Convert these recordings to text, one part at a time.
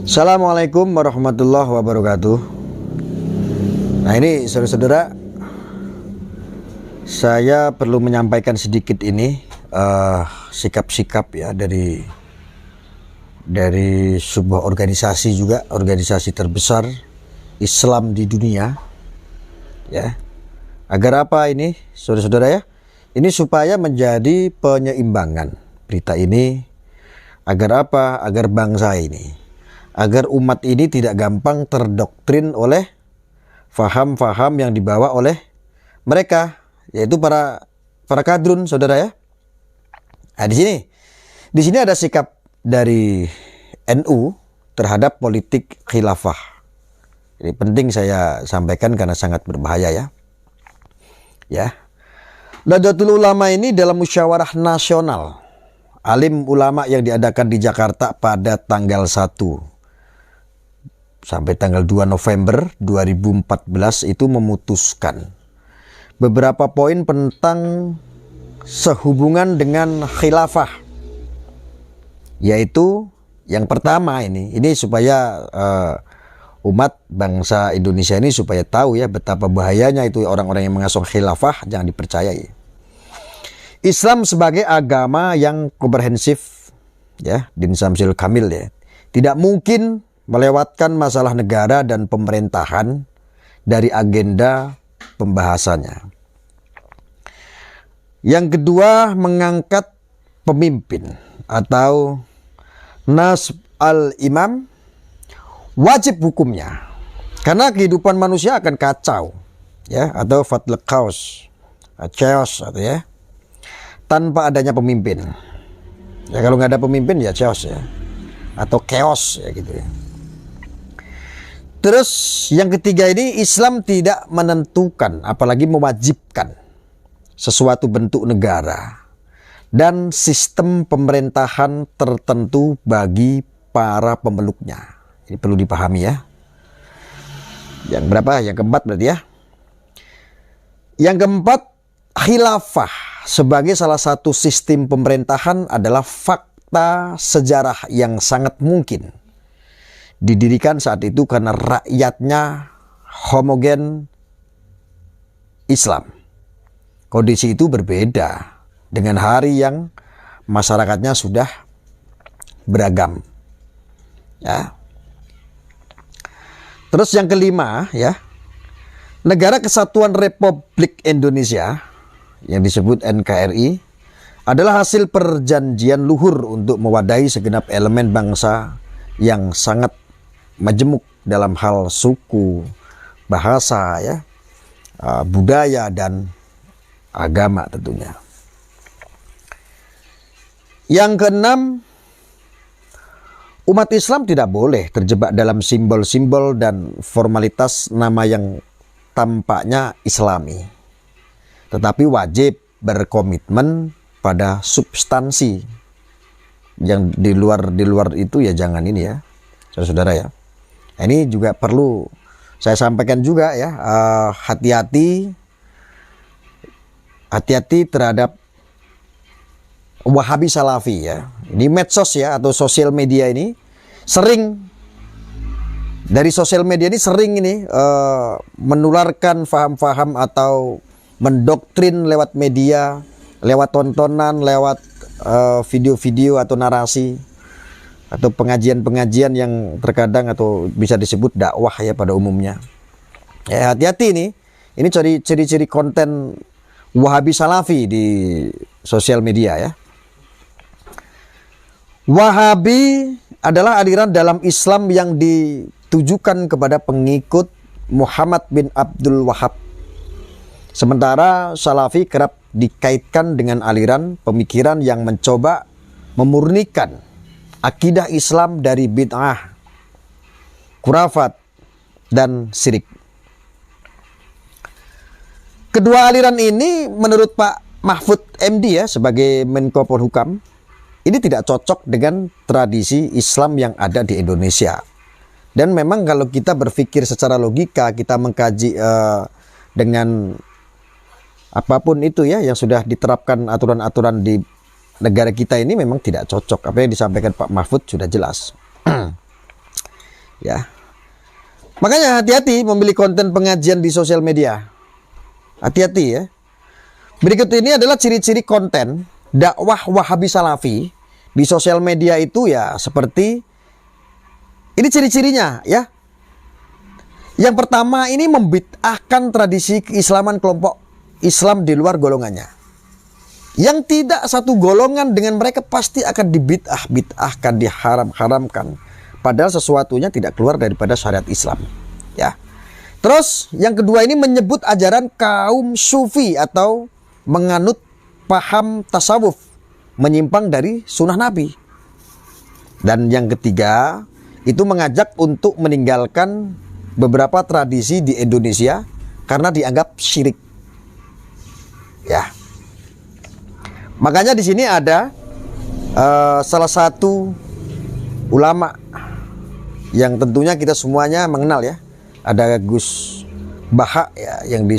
Assalamualaikum warahmatullahi wabarakatuh. Nah ini saudara-saudara, saya perlu menyampaikan sedikit ini sikap-sikap ya dari sebuah organisasi, juga organisasi terbesar Islam di dunia ya. Agar apa ini saudara-saudara ya? Ini supaya menjadi penyeimbangan berita ini. Agar apa? Agar bangsa ini, agar umat ini tidak gampang terdoktrin oleh faham-faham yang dibawa oleh mereka, yaitu para kadrun, saudara ya. Nah, di sini ada sikap dari NU terhadap politik khilafah. Ini penting saya sampaikan karena sangat berbahaya ya. Ya. Nahdlatul Ulama ini dalam musyawarah nasional alim ulama yang diadakan di Jakarta pada tanggal 1 sampai tanggal 2 November 2014 itu memutuskan beberapa poin tentang sehubungan dengan khilafah. Yaitu yang pertama ini supaya umat bangsa Indonesia ini supaya tahu ya betapa bahayanya itu orang-orang yang mengasuh khilafah, jangan dipercayai. Islam sebagai agama yang komprehensif ya, din samsil kamil ya, tidak mungkin melewatkan masalah negara dan pemerintahan dari agenda pembahasannya. Yang kedua, mengangkat pemimpin atau nasb al-imam wajib hukumnya, karena kehidupan manusia akan kacau ya, atau fatal chaos atau ya, tanpa adanya pemimpin. Ya kalau nggak ada pemimpin ya chaos ya, atau chaos ya gitu ya. Terus yang ketiga ini, Islam tidak menentukan apalagi mewajibkan sesuatu bentuk negara dan sistem pemerintahan tertentu bagi para pemeluknya. Ini perlu dipahami ya. Yang berapa? Yang keempat berarti ya. Yang keempat, khilafah sebagai salah satu sistem pemerintahan adalah fakta sejarah yang sangat mungkin didirikan saat itu karena rakyatnya homogen Islam. Kondisi itu berbeda dengan hari yang masyarakatnya sudah beragam. Ya. Terus yang kelima ya, Negara Kesatuan Republik Indonesia yang disebut NKRI adalah hasil perjanjian luhur untuk mewadahi segenap elemen bangsa yang sangat majemuk dalam hal suku, bahasa ya, budaya dan agama tentunya. Yang keenam, umat Islam tidak boleh terjebak dalam simbol-simbol dan formalitas nama yang tampaknya Islami, tetapi wajib berkomitmen pada substansi. Yang di luar itu ya jangan ini ya, saudara-saudara ya. Ini juga perlu saya sampaikan juga ya, hati-hati terhadap Wahabi Salafi ya. Ini medsos ya, atau sosial media ini sering, dari sosial media ini sering ini menularkan faham-faham atau mendoktrin lewat media, lewat tontonan, lewat video-video atau narasi, atau pengajian-pengajian yang terkadang atau bisa disebut dakwah ya pada umumnya. Ya, hati-hati nih. Ini ciri-ciri konten Wahabi Salafi di sosial media ya. Wahabi adalah aliran dalam Islam yang ditujukan kepada pengikut Muhammad bin Abdul Wahab. Sementara Salafi kerap dikaitkan dengan aliran pemikiran yang mencoba memurnikan akidah Islam dari bid'ah, khurafat, dan syirik. Kedua aliran ini menurut Pak Mahfud MD ya, sebagai Menko Polhukam, ini tidak cocok dengan tradisi Islam yang ada di Indonesia. Dan memang kalau kita berpikir secara logika, kita mengkaji dengan apapun itu ya yang sudah diterapkan aturan-aturan di negara kita ini, memang tidak cocok. Apa yang disampaikan Pak Mahfud sudah jelas. Ya. Makanya hati-hati memilih konten pengajian di sosial media. Hati-hati ya. Berikut ini adalah ciri-ciri konten dakwah Wahabi Salafi di sosial media itu ya seperti ini ciri-cirinya ya. Yang pertama ini membid'ahkan tradisi keislaman kelompok Islam di luar golongannya. Yang tidak satu golongan dengan mereka pasti akan dibid'ahkan, diharam-haramkan. Padahal sesuatunya tidak keluar daripada syariat Islam. Ya. Terus yang kedua ini menyebut ajaran kaum sufi atau menganut paham tasawuf, menyimpang dari sunnah Nabi. Dan yang ketiga itu mengajak untuk meninggalkan beberapa tradisi di Indonesia karena dianggap syirik. Ya. Makanya di sini ada salah satu ulama yang tentunya kita semuanya mengenal ya. Ada Gus Baha ya, yang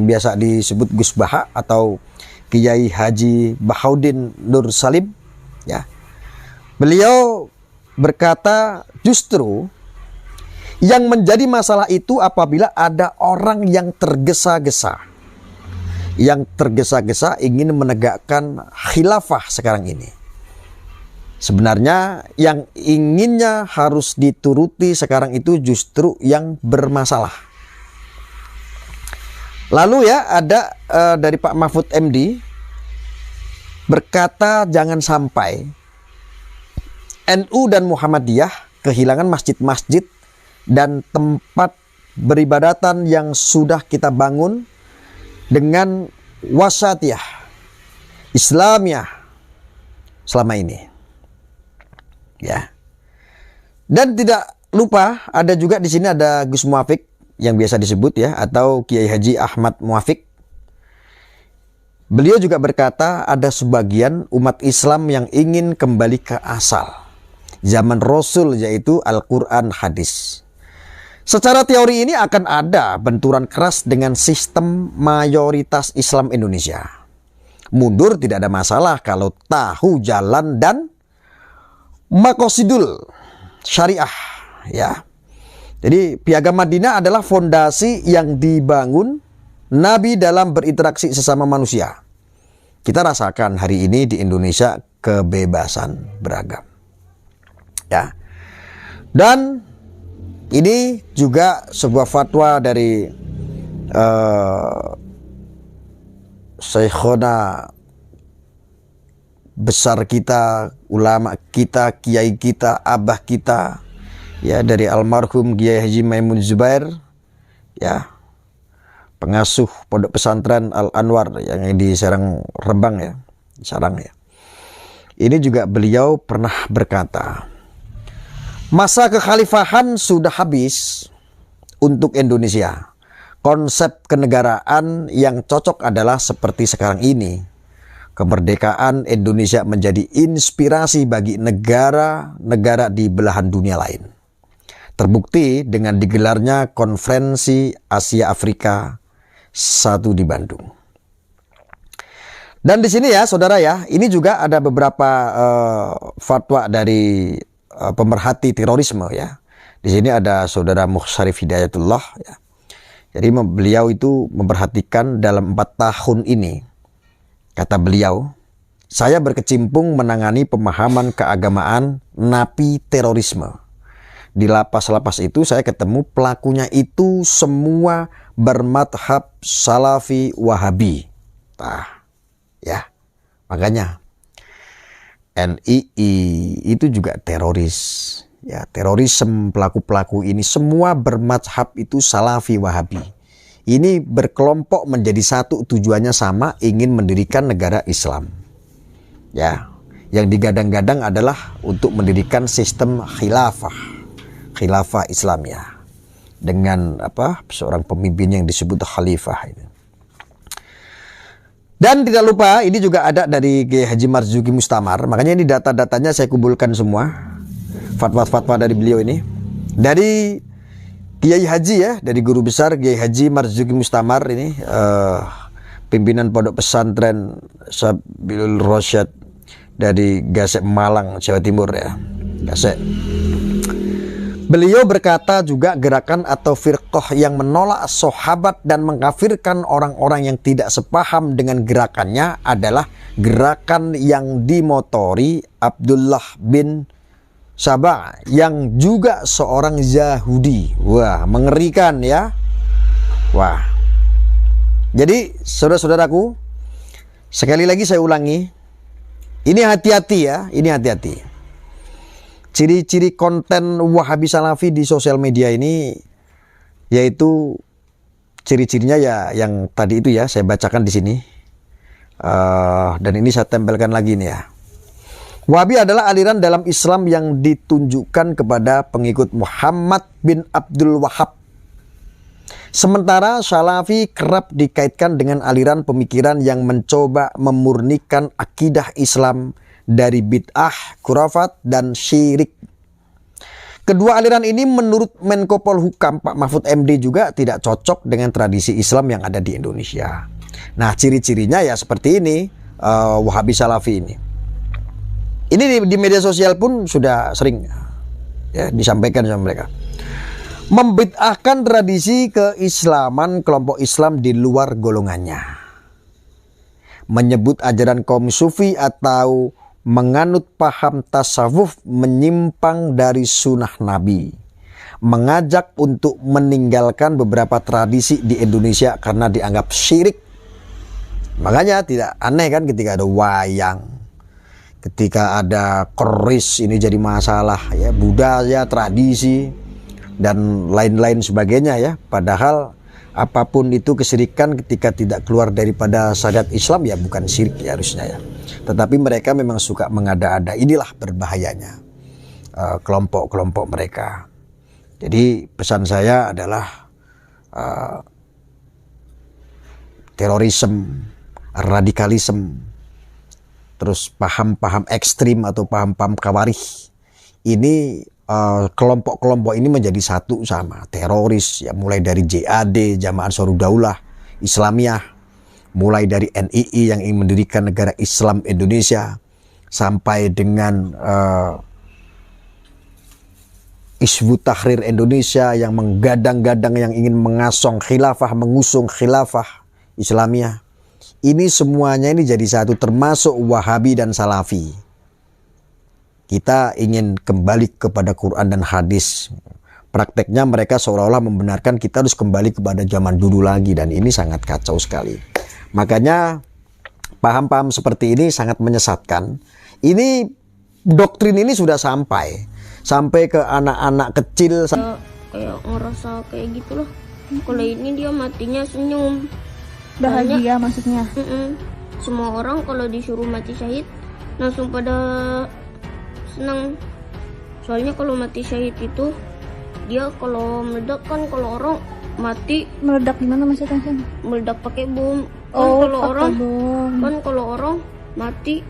biasa disebut Gus Baha atau Kiai Haji Bahaudin Nur Salim ya. Beliau berkata justru yang menjadi masalah itu apabila ada orang yang tergesa-gesa ingin menegakkan khilafah sekarang ini. Sebenarnya yang inginnya harus dituruti sekarang itu justru yang bermasalah. Lalu ya ada dari Pak Mahfud MD berkata jangan sampai NU dan Muhammadiyah kehilangan masjid-masjid dan tempat beribadatan yang sudah kita bangun dengan wasatiyah Islamiyah selama ini. Ya. Dan tidak lupa ada juga di sini ada Gus Muafik yang biasa disebut ya atau Kiai Haji Ahmad Muafik. Beliau juga berkata ada sebagian umat Islam yang ingin kembali ke asal zaman Rasul yaitu Al-Qur'an hadis. Secara teori ini akan ada benturan keras dengan sistem mayoritas Islam Indonesia. Mundur tidak ada masalah kalau tahu jalan dan maqasidul syariah ya. Jadi Piagam Madinah adalah fondasi yang dibangun Nabi dalam berinteraksi sesama manusia. Kita rasakan hari ini di Indonesia kebebasan beragam. Ya. Dan ini juga sebuah fatwa dari Syekhona besar kita, ulama kita, kiai kita, abah kita, ya dari almarhum Kiai Haji Maimun Zubair, ya pengasuh pondok pesantren Al Anwar yang di Serang Rembang ya, Sarang ya. Ini juga beliau pernah berkata, masa kekhalifahan sudah habis untuk Indonesia. Konsep kenegaraan yang cocok adalah seperti sekarang ini. Kemerdekaan Indonesia menjadi inspirasi bagi negara-negara di belahan dunia lain. Terbukti dengan digelarnya Konferensi Asia Afrika 1 di Bandung. Dan di sini ya saudara ya, ini juga ada beberapa fatwa dari pemerhati terorisme ya. Di sini ada saudara Muhsyarif Hidayatullah ya. Jadi beliau itu memperhatikan dalam 4 tahun ini. Kata beliau, saya berkecimpung menangani pemahaman keagamaan napi terorisme. Di lapas-lapas itu saya ketemu pelakunya itu semua bermadhab Salafi Wahabi. Nah, ya, makanya NII itu juga teroris. Ya, terorisme pelaku-pelaku ini semua bermadhab itu Salafi Wahabi. Ini berkelompok menjadi satu, tujuannya sama, ingin mendirikan negara Islam. Ya, yang digadang-gadang adalah untuk mendirikan sistem khilafah Islamiyah dengan seorang pemimpin yang disebut khalifah itu. Dan tidak lupa ini juga ada dari Kiai Haji Marzuki Mustamar. Makanya ini data-datanya saya kumpulkan semua, fatwa-fatwa dari beliau ini dari Kiai Haji ya, dari guru besar Kiai Haji Marzuki Mustamar ini, pimpinan pondok pesantren Sabilul Rosyad dari Gasek Malang, Jawa Timur ya, Gasek. Beliau berkata juga gerakan atau firqah yang menolak sahabat dan mengkafirkan orang-orang yang tidak sepaham dengan gerakannya adalah gerakan yang dimotori Abdullah bin Sabah yang juga seorang Yahudi. Wah, mengerikan ya. Wah. Jadi saudara-saudaraku, sekali lagi saya ulangi, ini hati-hati ya, ini hati-hati. Ciri-ciri konten Wahabi Salafi di sosial media ini yaitu ciri-cirinya ya yang tadi itu ya saya bacakan di sini. Dan ini saya tempelkan lagi nih ya. Wahabi adalah aliran dalam Islam yang ditunjukkan kepada pengikut Muhammad bin Abdul Wahab. Sementara Salafi kerap dikaitkan dengan aliran pemikiran yang mencoba memurnikan akidah Islam dari bid'ah, khurafat, dan syirik. Kedua aliran ini menurut Menko Polhukam Pak Mahfud MD juga tidak cocok dengan tradisi Islam yang ada di Indonesia. Nah, ciri-cirinya ya seperti ini, Wahabi Salafi ini. Ini di media sosial pun sudah sering ya, disampaikan sama mereka. Membid'ahkan tradisi keislaman kelompok Islam di luar golongannya. Menyebut ajaran kaum sufi atau menganut paham tasawuf menyimpang dari sunnah Nabi. Mengajak untuk meninggalkan beberapa tradisi di Indonesia karena dianggap syirik. Makanya tidak aneh kan ketika ada wayang, ketika ada keris ini jadi masalah ya, budaya, tradisi, dan lain-lain sebagainya ya. Padahal apapun itu kesyirikan ketika tidak keluar daripada syariat Islam ya bukan syirik ya harusnya ya. Tetapi mereka memang suka mengada-ada. Inilah berbahayanya kelompok-kelompok mereka. Jadi pesan saya adalah terorisme, radikalisme, terus paham-paham ekstrim atau paham-paham khawarij. Ini kelompok-kelompok ini menjadi satu sama teroris ya, mulai dari JAD, Jamaah Ansarud Daulah Islamiyah, mulai dari NII yang ingin mendirikan negara Islam Indonesia, sampai dengan Hizbut Tahrir Indonesia yang menggadang-gadang yang ingin mengasong khilafah, mengusung khilafah Islamiyah. Ini semuanya ini jadi satu, termasuk Wahabi dan Salafi. Kita ingin kembali kepada Quran dan hadis. Prakteknya mereka seolah-olah membenarkan kita harus kembali kepada zaman dulu lagi, dan ini sangat kacau sekali. Makanya paham-paham seperti ini sangat menyesatkan. Ini doktrin ini sudah sampai ke anak-anak kecil. Kayak ngerasa kayak gitu loh. Kalau ini dia matinya senyum, bahagia maksudnya. Semua orang kalau disuruh mati syahid langsung pada senang. Soalnya kalau mati syahid itu dia kalau meledak kan, kalau orang mati Meledak gimana maksudnya? meledak pakai bom. Kalau orang mati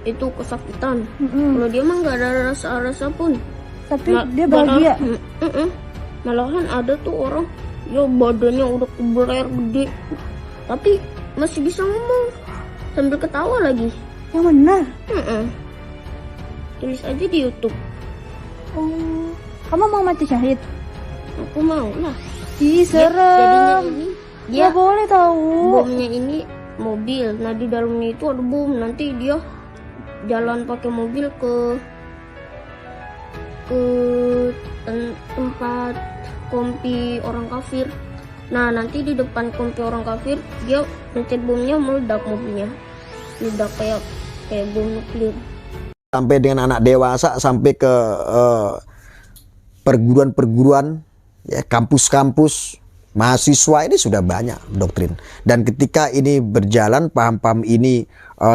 itu kesakitan. Kalau dia mah nggak ada rasa pun. Tapi dia bahagia. Malahan ada tuh orang ya badannya udah kebeler gede, tapi masih bisa ngomong sambil ketawa lagi. Yang benar. Tulis aja di YouTube. Oh, kamu mau mati syahid? Aku mau lah. Ih, serem. Jadinya ini dia Gak boleh tahu. bomnya ini mobil. Nah di dalamnya itu ada bom. Nanti dia jalan pakai mobil ke tempat kompi orang kafir. Nah nanti di depan kompi orang kafir dia mencet bomnya, meledak mobilnya. Meledak kayak bom nuklir. Sampai dengan anak dewasa, sampai ke perguruan-perguruan ya, kampus-kampus, mahasiswa ini sudah banyak doktrin. Dan ketika ini berjalan, paham-paham ini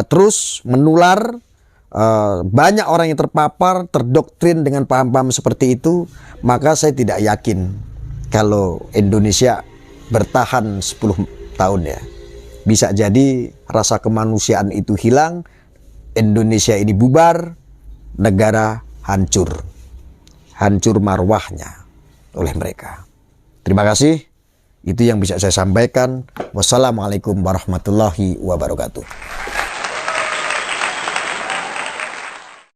terus menular, banyak orang yang terpapar, terdoktrin dengan paham-paham seperti itu, maka saya tidak yakin kalau Indonesia bertahan 10 tahun ya. Bisa jadi rasa kemanusiaan itu hilang, Indonesia ini bubar, negara hancur marwahnya oleh mereka. Terima kasih. Itu yang bisa saya sampaikan. Wassalamualaikum warahmatullahi wabarakatuh.